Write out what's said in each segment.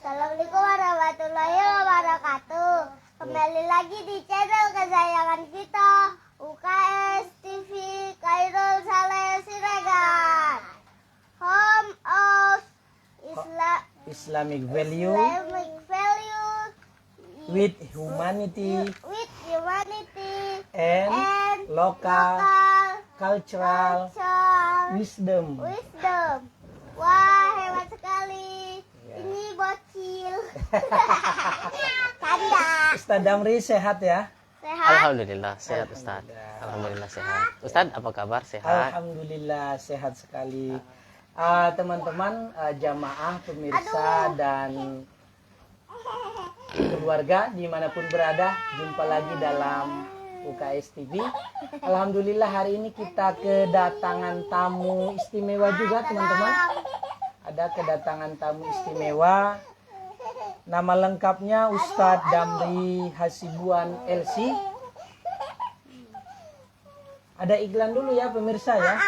Assalamualaikum warahmatullahi wabarakatuh. Kembali lagi di channel kesayangan kita, UKS TV Khairul Saleh Siregar. Home of Islamic value with humanity and local cultural wisdom. Wah, hebat sekali. Ini bocil. Canda. Ustaz Damri sehat ya? Sehat? Alhamdulillah sehat Ustaz. Alhamdulillah sehat. Ustaz apa kabar? Sehat? Alhamdulillah sehat sekali. Teman-teman jamaah, pemirsa dan keluarga dimanapun berada, jumpa lagi dalam UKS TV. Alhamdulillah hari ini kita kedatangan tamu istimewa juga teman-teman. Ada kedatangan tamu istimewa. Nama lengkapnya Ustadz Damri Hasibuan LC. Ada iklan dulu ya pemirsa ya.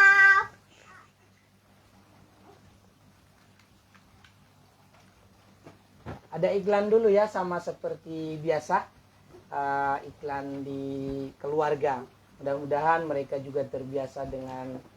Ada iklan dulu ya, sama seperti biasa. Iklan di keluarga. Mudah-mudahan mereka juga terbiasa dengan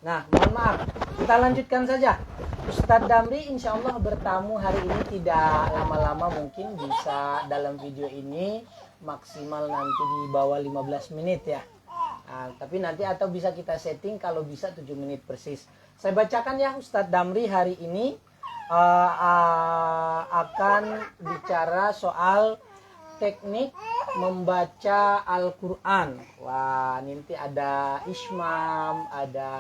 Nah, mohon maaf, kita lanjutkan saja. Ustadz Damri insya Allah bertamu hari ini tidak lama-lama, mungkin bisa dalam video ini maksimal nanti di bawah 15 menit ya. Tapi nanti atau bisa kita setting kalau bisa 7 menit persis. Saya bacakan ya, Ustadz Damri hari ini akan bicara soal teknik membaca Al-Quran. Wah, nanti ada ismam, ada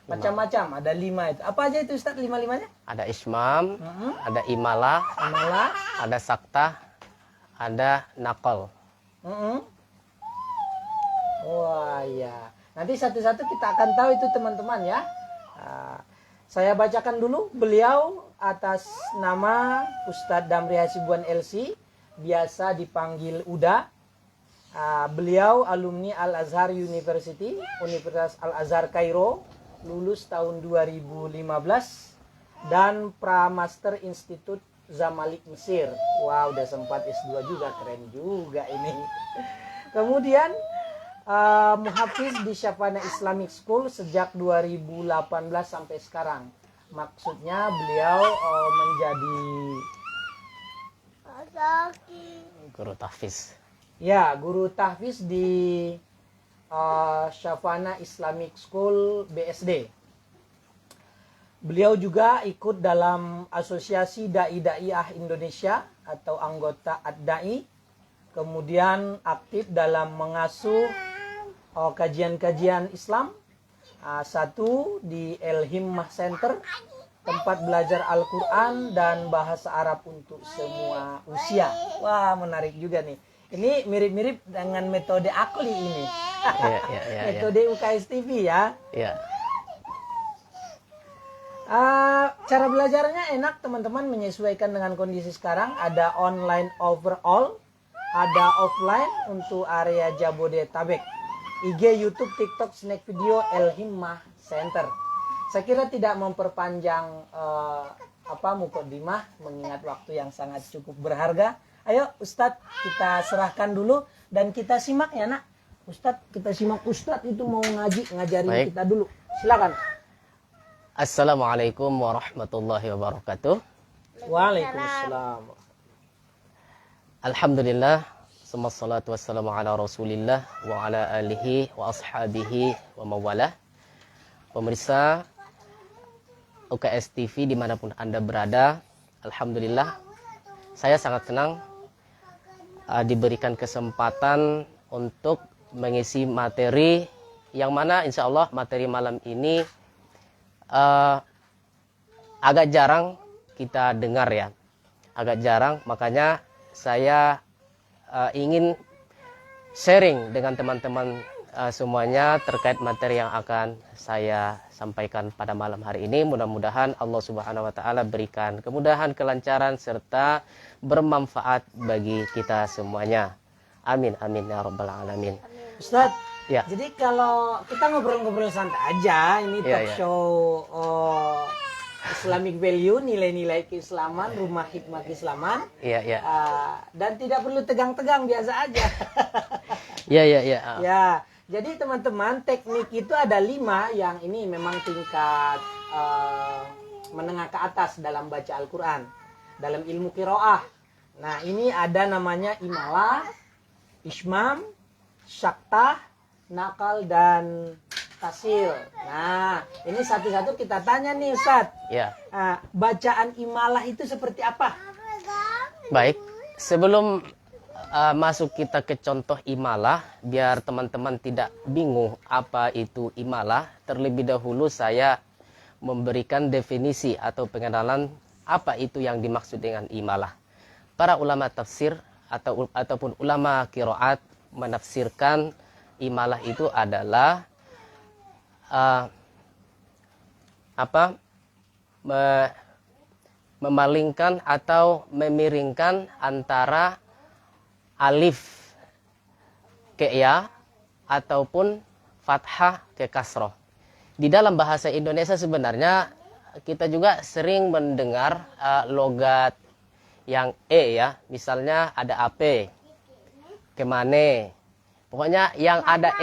macam-macam, ada 5 itu. Apa aja itu Ustaz, 5-5-nya? Ada ismam, ada imalah, ada saktah, ada nakal. Wah ya, nanti satu-satu kita akan tahu itu teman-teman ya. Saya bacakan dulu, beliau atas nama Ustadz Damri Hasibuan LC, biasa dipanggil Uda. Beliau alumni Al-Azhar University, Universitas Al-Azhar Kairo, lulus tahun 2015 dan Pramaster Institute Zamalek Mesir. Wah, udah sempat S2 juga, keren juga ini. Kemudian muhafiz di Syafana Islamic School sejak 2018 sampai sekarang. Maksudnya beliau menjadi Guru tahfiz. ya, guru tahfiz di Syafana Islamic School BSD. Beliau juga ikut dalam Asosiasi Dai-Daiyah Indonesia atau anggota ADDAI. Kemudian aktif dalam mengasuh kajian-kajian Islam. Satu di El Himmah Center, tempat belajar Al-Quran dan bahasa Arab untuk semua usia. Wah, menarik juga nih. Ini mirip-mirip dengan metode Akli ini. Metode UKS TV ya. Cara belajarnya enak teman-teman, menyesuaikan dengan kondisi sekarang. Ada online overall, ada offline untuk area Jabodetabek. IG, YouTube, TikTok, Snack Video, El Himmah Center. Saya kira tidak memperpanjang mukaddimah, mengingat waktu yang sangat cukup berharga. Ayo Ustadz, kita serahkan dulu dan kita simak ya nak. Ustadz, kita simak Ustadz itu mau ngajarin kita dulu. Silakan. Assalamualaikum warahmatullahi wabarakatuh. Waalaikumsalam. Alhamdulillah, wassalatu wassalamu ala rasulillah wa ala alihi wa ashabihi wa mawalah. Pemirsa UKS TV dimanapun Anda berada, alhamdulillah saya sangat senang diberikan kesempatan untuk mengisi materi yang mana insya Allah materi malam ini agak jarang kita dengar ya, agak jarang. Makanya saya ingin sharing dengan teman-teman semuanya terkait materi yang akan saya sampaikan pada malam hari ini. Mudah-mudahan Allah Subhanahu wa taala berikan kemudahan, kelancaran serta bermanfaat bagi kita semuanya. Amin amin ya rabbal alamin. Ustadz, Ya. Jadi kalau kita ngobrol-ngobrol santai aja, ini Iya, talk iya. show Islamic value, nilai-nilai keislaman, rumah hikmah keislaman. Iya, iya. Dan tidak perlu tegang-tegang, biasa aja. Iya, iya, iya. Ya, jadi teman-teman, teknik itu ada 5 yang ini memang tingkat menengah ke atas dalam baca Al-Quran, dalam ilmu qiraah. Nah, ini ada namanya imalah, ismam, syaktah, nakal, dan tasil. Nah, ini satu-satu kita tanya nih Ustadz. Ya. Bacaan imalah itu seperti apa? Baik, sebelum masuk kita ke contoh imalah, biar teman-teman tidak bingung apa itu imalah, terlebih dahulu saya memberikan definisi atau pengenalan apa itu yang dimaksud dengan imalah. Para ulama tafsir ataupun ulama qiraat menafsirkan imalah itu adalah memalingkan atau memiringkan antara alif ke ya ataupun fathah ke kasroh. Di dalam bahasa Indonesia sebenarnya kita juga sering mendengar logat yang ya, misalnya ada ap, kemane, pokoknya yang ada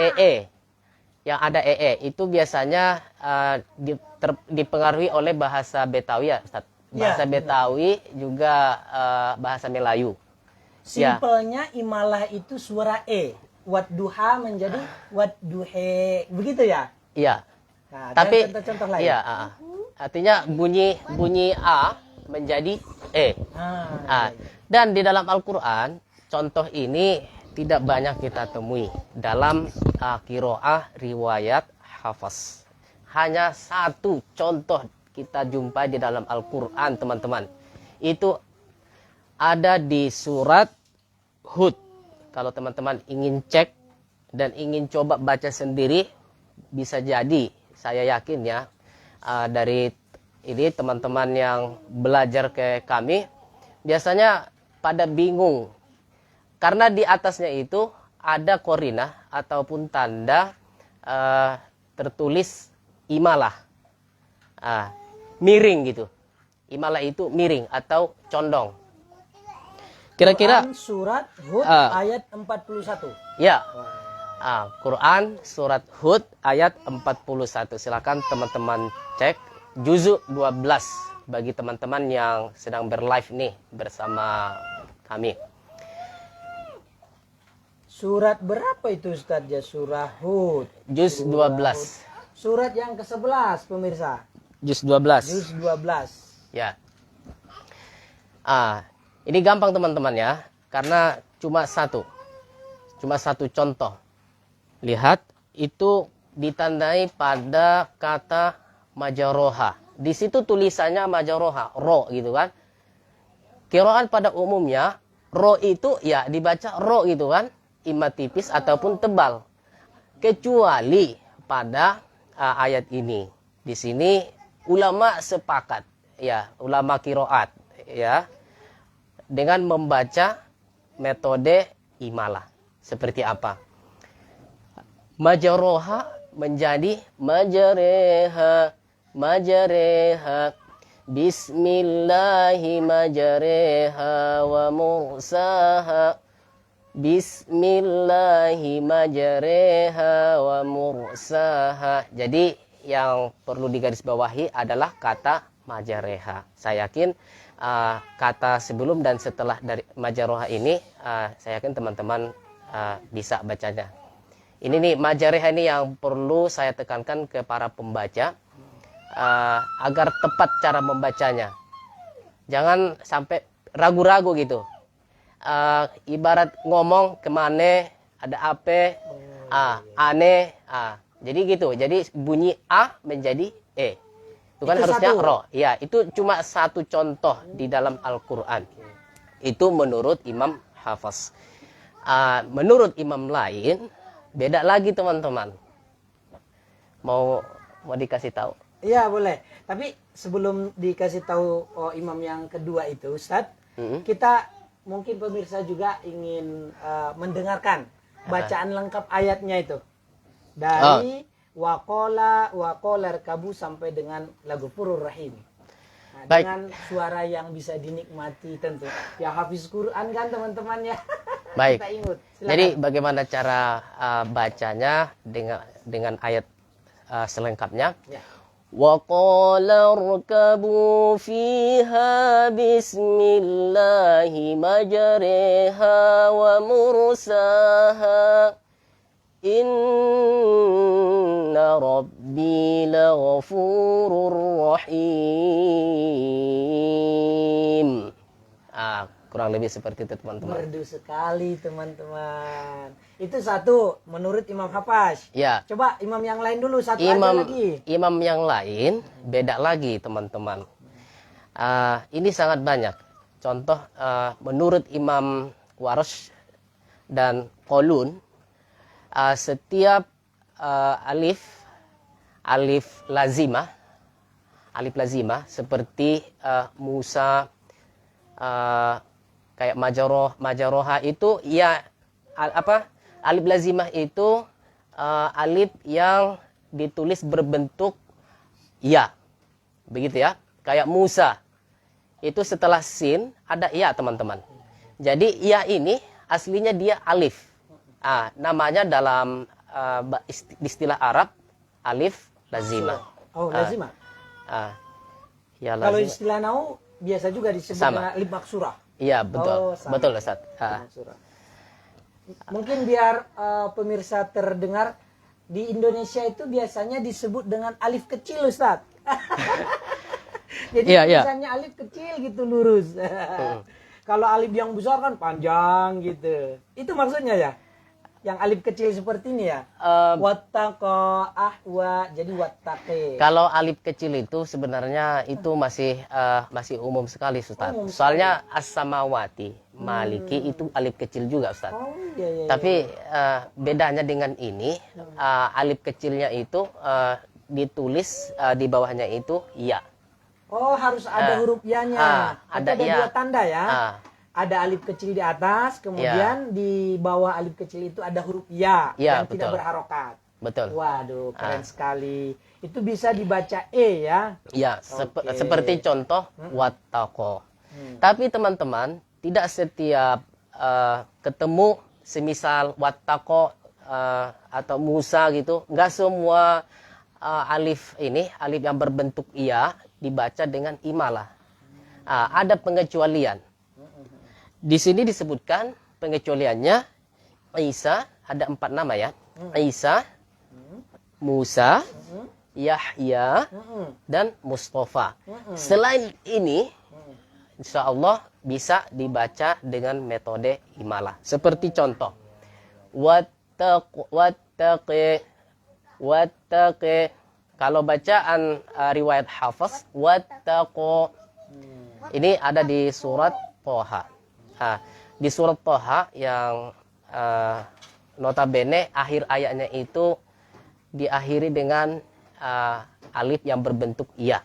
yang ada itu biasanya dipengaruhi oleh bahasa Betawi ya, Ustaz. Bahasa Betawi juga bahasa Melayu. Simpelnya imalah itu suara Wadduha menjadi wadduhe, begitu ya? Iya. Nah, tapi contoh-contoh lain. iya, artinya bunyi a menjadi e. Dan di dalam Al-Quran contoh ini tidak banyak kita temui dalam qiraah riwayat hafaz. Hanya satu contoh kita jumpai di dalam Al-Quran, teman-teman. Itu ada di surat Hud. Kalau teman-teman ingin cek dan ingin coba baca sendiri, bisa jadi, saya yakin ya, dari ini teman-teman yang belajar ke kami, biasanya pada bingung. Karena di atasnya itu ada korinah ataupun tanda tertulis imalah. Miring gitu. Imalah itu miring atau condong. Kira-kira Quran surat Hud ayat 41. Ya. Quran surat Hud ayat 41. Silakan teman-teman cek juzuk 12 bagi teman-teman yang sedang berlive nih bersama kami. Surat berapa itu Ustaz ya? Surah Hud. Juz 12. Surat yang ke-11 pemirsa. Juz 12. Juz 12. Ya. Ini gampang teman-teman ya, karena cuma satu contoh. Lihat, itu ditandai pada kata majaroha. Di situ tulisannya majaroha, ro gitu kan. Qiraat pada umumnya ro itu ya dibaca ro gitu kan, imma tipis ataupun tebal. Kecuali pada ayat ini. Di sini ulama sepakat ya, ulama qiraat ya, dengan membaca metode imalah. Seperti apa? Majaroha menjadi majareha, majareha. Bismillahi majareha wa mursaha. Bismillahi majareha wa mursaha. Jadi yang perlu digarisbawahi adalah kata majareha. Saya yakin kata sebelum dan setelah dari majaroha ini, saya yakin teman-teman bisa bacanya. Ini nih majareha ini yang perlu saya tekankan ke para pembaca agar tepat cara membacanya. Jangan sampai ragu-ragu gitu. Ibarat ngomong kemana ada apa, aneh, jadi gitu. Jadi bunyi a menjadi e. Itu kan Itu harusnya satu. ro. Ya, itu cuma satu contoh di dalam Al-Quran. Itu menurut Imam Hafaz. Menurut imam lain, beda lagi teman-teman. Mau dikasih tahu? Iya boleh. Tapi sebelum dikasih tahu imam yang kedua itu, Ustadz, kita mungkin pemirsa juga ingin mendengarkan bacaan lengkap ayatnya itu. dari waqala rkabu sampai dengan lagu Ghafurur Rahim. Nah, Baik. dengan suara yang bisa dinikmati tentu. Ya hafiz Quran kan teman-teman ya. Baik. Kita ingat. Silakan. Jadi bagaimana cara bacanya dengan ayat selengkapnya? Ya. وَقَالَ ارْكَبُوا فِيهَا بِسْمِ اللَّهِ مَجْرَاهَا وَمُرْسَاهَا إِنَّ رَبِّي لَغَفُورٌ رَحِيمٌ. Kurang lebih seperti itu teman-teman. Merdu sekali teman-teman. Itu satu menurut Imam Hafash. Ya. Coba imam yang lain dulu satu aja lagi. Imam yang lain beda lagi teman-teman. Ini sangat banyak. Contoh menurut Imam Warsh dan Qalun, setiap alif lazimah seperti Musa, kayak majaroha itu ya alif lazimah itu alif yang ditulis berbentuk ya, begitu ya. Kayak Musa itu setelah sin ada ya teman-teman. Jadi ya ini aslinya dia alif. Namanya dalam istilah Arab alif lazimah. Oh, lazimah. Ya, Kalau lazimah. istilah nau biasa juga disebut Sama. dengan alif maksurah. Iya betul, Oh, sama. betul Ustaz. Maksurah. Mungkin biar pemirsa terdengar, di Indonesia itu biasanya disebut dengan alif kecil, Ustaz. Jadi Iya. tulisannya alif kecil gitu lurus. Kalau alif yang besar kan panjang gitu. Itu maksudnya ya? Yang alif kecil seperti ini ya? Wattaqa ahwa, jadi wattaqe. Kalau alif kecil itu sebenarnya itu masih umum sekali Ustaz. Umum Soalnya as-samawati, maliki itu alif kecil juga Ustaz. Oh iya. Tapi bedanya dengan ini, alif kecilnya itu ditulis di bawahnya itu ya. Oh, harus ada huruf ya-nya. Ada Ada ya. dua tanda ya. Ada alif kecil di atas, kemudian di bawah alif kecil itu ada huruf ya Ya, yang tidak betul. berharokat. Betul. Waduh, keren sekali. Itu bisa dibaca e ya. Ya, Oke. seperti contoh wattaqo. Tapi teman-teman, tidak setiap ketemu semisal wattaqo atau Musa gitu, nggak semua alif yang berbentuk iya dibaca dengan imalah. Ada pengecualian. Di sini disebutkan pengecualiannya Isa, ada 4 nama ya. Isa, Musa, Yahya, dan Mustafa. Selain ini, insya Allah bisa dibaca dengan metode imalah. Seperti contoh, wattaqi. Kalau bacaan riwayat Hafs, wattaqo. Ini ada di surat Toha. Di surat Toha yang notabene akhir ayatnya itu diakhiri dengan alif yang berbentuk iya.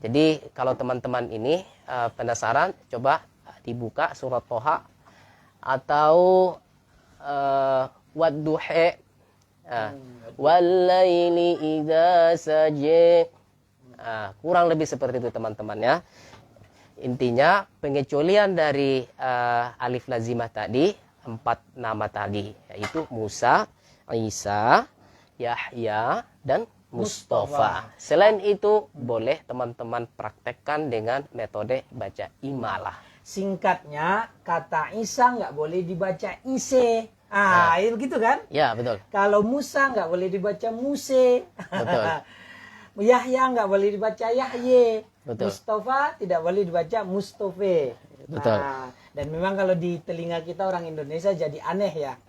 Jadi kalau teman-teman ini penasaran, coba dibuka surat Toha atau wadduhe, wallaili idza saja. Kurang lebih seperti itu teman-teman ya. Intinya pengecualian dari alif lazimah tadi 4 nama tadi, yaitu Musa, Isa, Yahya, dan Mustafa. Selain itu boleh teman-teman praktekkan dengan metode baca imalah. Singkatnya, kata Isa nggak boleh dibaca Ise. Itu gitu kan? Ya betul. Kalau Musa nggak boleh dibaca Muse. Betul. Yahya nggak boleh dibaca Yahye. Betul. Mustafa tidak boleh dibaca Mustofe. Betul. Dan memang kalau di telinga kita orang Indonesia jadi aneh ya.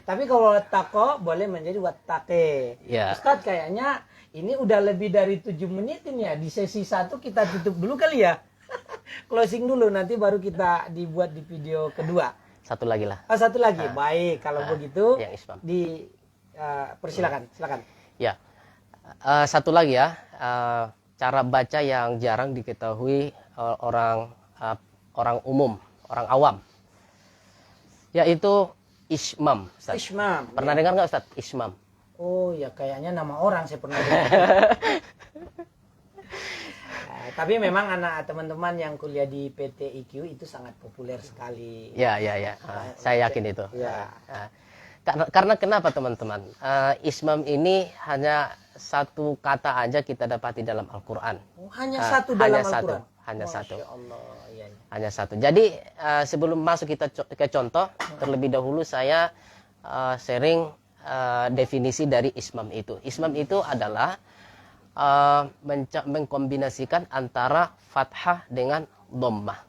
Tapi kalau wattaqo boleh menjadi wattaqe. Ya. Ustadz kayaknya ini udah lebih dari 7 menit ini ya. Di sesi 1 kita tutup dulu kali ya. Closing dulu, nanti baru kita dibuat di video kedua. Satu lagi lah. Satu lagi. Baik, kalau begitu yang Islam. persilakan, silakan. Ya. Satu lagi ya. Cara baca yang jarang diketahui orang umum, orang awam, yaitu Ismam, Ustaz. Ismam. Pernah dengar nggak Ustaz? Ismam. Oh ya, kayaknya nama orang saya pernah dengar. Tapi memang anak teman-teman yang kuliah di PT IQ itu sangat populer sekali. Ya. Saya yakin itu. Ya. Karena kenapa teman-teman? Ismam ini hanya satu kata aja kita dapati dalam Al-Quran. Oh, hanya satu dalam Al-Quran? Hanya satu. Allah. Ya. Hanya satu. Jadi sebelum masuk kita ke contoh, terlebih dahulu saya sharing definisi dari ismam itu. Ismam itu adalah mengkombinasikan antara fathah dengan dhammah.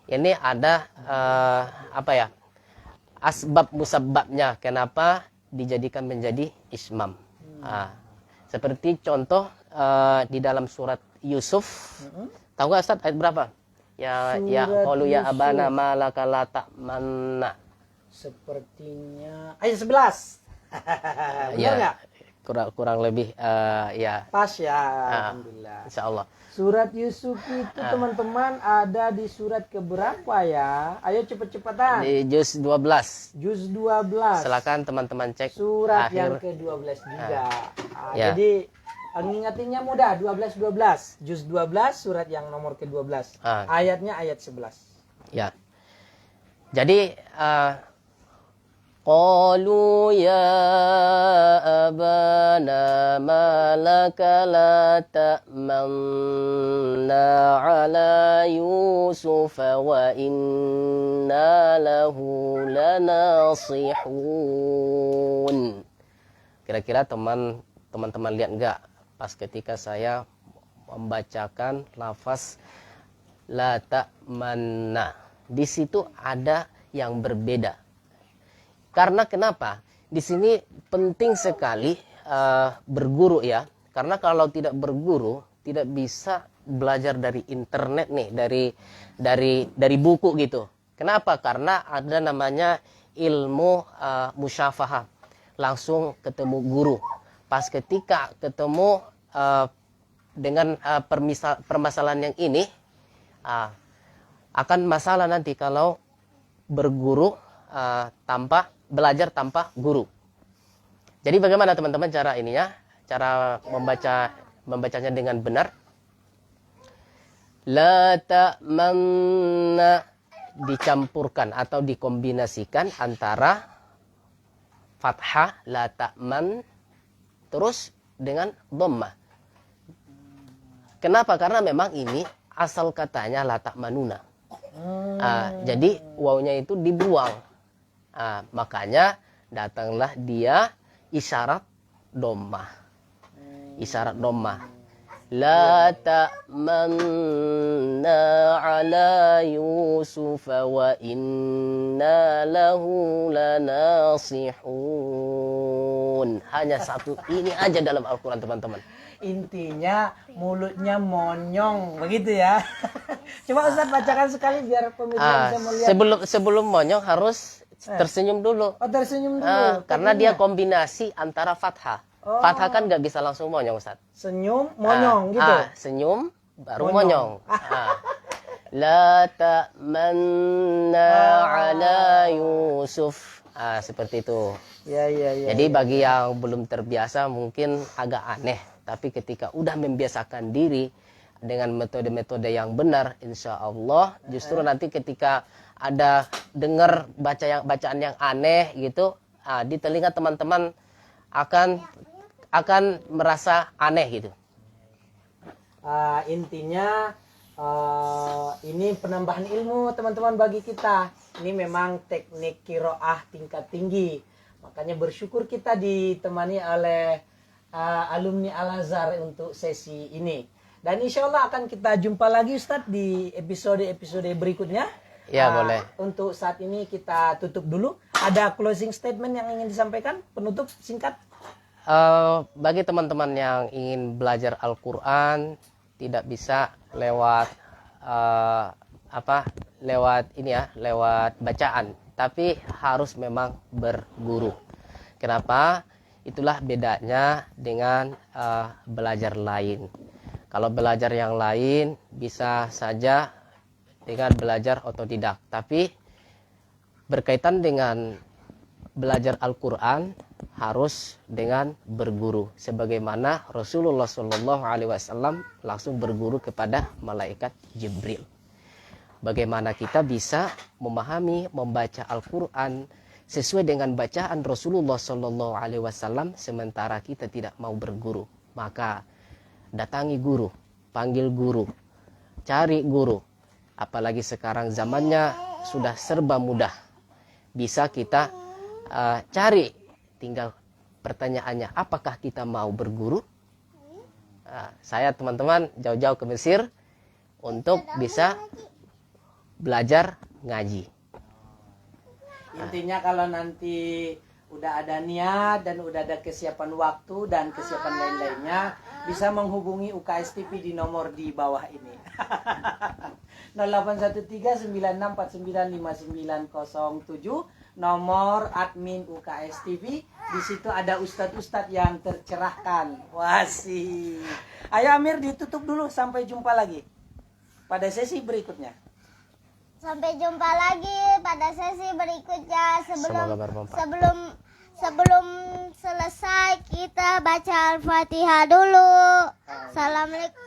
Ini ada asbab musabbabnya kenapa dijadikan menjadi ismam. Seperti contoh di dalam surat Yusuf. Tahu nggak Ustaz ayat berapa? Ya qalu ya abana malaka la ta'manna. Sepertinya ayat 11. Benar nggak? Kurang lebih ya. Pas ya, alhamdulillah. Insyaallah. Surat Yusuf itu teman-teman ada di surat keberapa ya? Ayo cepet-cepetan. Di juz 12. Juz 12. Silakan teman-teman cek Surat akhir. yang ke-12 juga. Ya. Jadi ngingetinnya mudah, 12. Juz 12 surat yang nomor ke-12. Ayatnya ayat 11. Ya. Jadi qalu ya abana ma laka la ta'manna ala Yusuf wa inna lahu lanasihun. Kira-kira teman-teman lihat enggak pas ketika saya membacakan lafaz la ta'manna. Di situ ada yang berbeda. Karena kenapa? Di sini penting sekali berguru ya. Karena kalau tidak berguru, tidak bisa belajar dari internet nih, dari buku gitu. Kenapa? Karena ada namanya ilmu musyafahah. Langsung ketemu guru. Pas ketika ketemu dengan permasalahan yang ini, akan masalah nanti kalau berguru belajar tanpa guru. Jadi bagaimana teman-teman cara ininya? Cara membacanya dengan benar. La ta'manna dicampurkan atau dikombinasikan antara fathah la ta'man terus dengan dhammah. Kenapa? Karena memang ini asal katanya la ta'manuna. Jadi wawnya itu dibuang. Makanya datanglah dia isyarat dhammah. Isyarat dhammah. La ta'manna ala Yusuf wa inna lahu lanasihun. Hanya satu ini aja dalam Al-Quran teman-teman. Intinya mulutnya monyong, begitu ya. Coba Ustaz bacakan sekali biar pemirsa bisa melihat. Sebelum monyong harus tersenyum dulu. Oh, tersenyum dulu. Karena dia kombinasi antara fathah. Fathah kan nggak bisa langsung monyong, Ustaz. Senyum, monyong gitu. Senyum baru monyong. La ta'manna ala Yusuf. Seperti itu. Ya. Jadi bagi yang belum terbiasa mungkin agak aneh. Tapi ketika udah membiasakan diri dengan metode-metode yang benar, insya Allah justru nanti ketika ada dengar bacaan yang aneh gitu, di telinga teman-teman akan merasa aneh gitu. Intinya ini penambahan ilmu teman-teman bagi kita. Ini memang teknik kiroah tingkat tinggi. Makanya bersyukur kita ditemani oleh alumni Al-Azhar untuk sesi ini. Dan insya Allah akan kita jumpa lagi Ustadz di episode berikutnya. Ya boleh. Untuk saat ini kita tutup dulu. Ada closing statement yang ingin disampaikan? Penutup singkat. Bagi teman-teman yang ingin belajar Al-Quran, tidak bisa lewat lewat bacaan, tapi harus memang berguru. Kenapa? Itulah bedanya dengan belajar lain. Kalau belajar yang lain bisa saja dengan belajar otodidak, tapi berkaitan dengan belajar Al-Quran harus dengan berguru, sebagaimana Rasulullah Shallallahu Alaihi Wasallam langsung berguru kepada malaikat Jibril. Bagaimana kita bisa memahami, membaca Al-Quran sesuai dengan bacaan Rasulullah Shallallahu Alaihi Wasallam sementara kita tidak mau berguru? Maka datangi guru, panggil guru, cari guru. Apalagi sekarang zamannya sudah serba mudah, bisa kita cari. Tinggal pertanyaannya, apakah kita mau berguru? Saya teman-teman jauh-jauh ke Mesir untuk bisa belajar ngaji. Intinya kalau nanti udah ada niat dan udah ada kesiapan waktu dan kesiapan lain-lainnya, bisa menghubungi UKS TV di nomor di bawah ini. 081396495907, nomor admin UKS TV. Di situ ada ustadz-ustadz yang tercerahkan. Wasih. Ayo Amir, ditutup dulu, sampai jumpa lagi pada sesi berikutnya. Sampai jumpa lagi pada sesi berikutnya. Semoga bermanfaat. Sebelum selesai kita baca Al-Fatihah dulu. Assalamualaikum.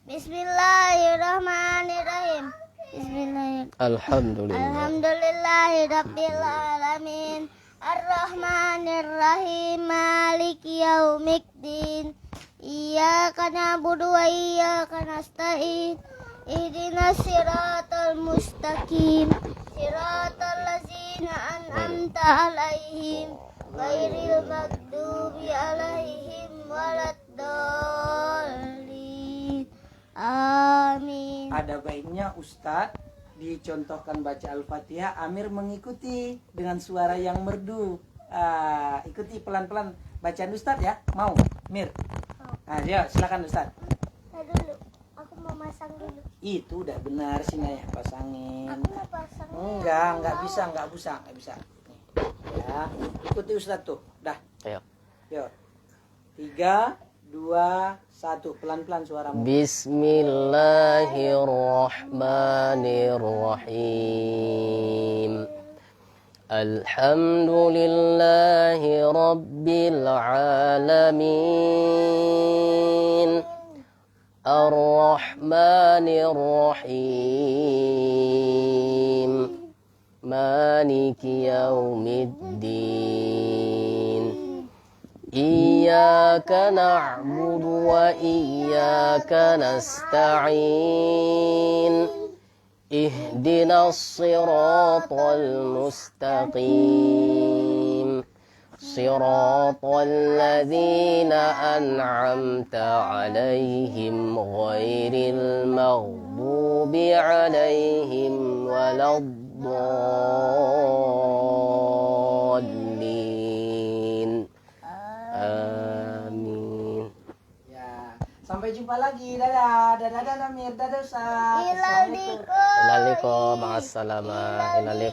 Bismillahirrahmanirrahim. Bismillahirrahmanirrahim. Alhamdulillah. Alhamdulillahirabbil alamin. Ar-Rahmanir-Rahim. Maliki yaumiddin. Iyyaka na'budu wa iyyaka nasta'in. Ihdinas siratal mustaqim. Siratal ladzina an'amta 'alaihim ghairil maghdubi 'alaihim waladdallin. Amin. Ada baiknya Ustadz dicontohkan baca Al-Fatihah, Amir mengikuti dengan suara yang merdu. Ikuti pelan-pelan bacaan Ustadz ya. Mau? Mir? Yuk silakan Ustadz. Dulu, aku mau masang dulu. Itu udah benar sih Naya, pasangin. Aku mau pasang. Nggak bisa. Nih, ya, ikuti Ustadz tuh. Dah. Ayo. Yuk. 3, 2, 1. Pelan-pelan suaramu. Bismillahirrahmanirrahim. Alhamdulillahi rabbil alamin. Ar-Rahmanir-Rahim. Maliki yaumiddin. Iyyaka na'budu wa iyyaka nasta'in. Ihdinas siratal mustaqim. Siratal ladzina an'amta 'alaihim ghairil maghdubi 'alaihim waladdallin. Amin. Ya, sampai jumpa lagi. Dadah, dadah Amir, dadah Ustaz. Ilal Assalamualaikum. diko. Ilalikum, ma'assalama. Ilalikum.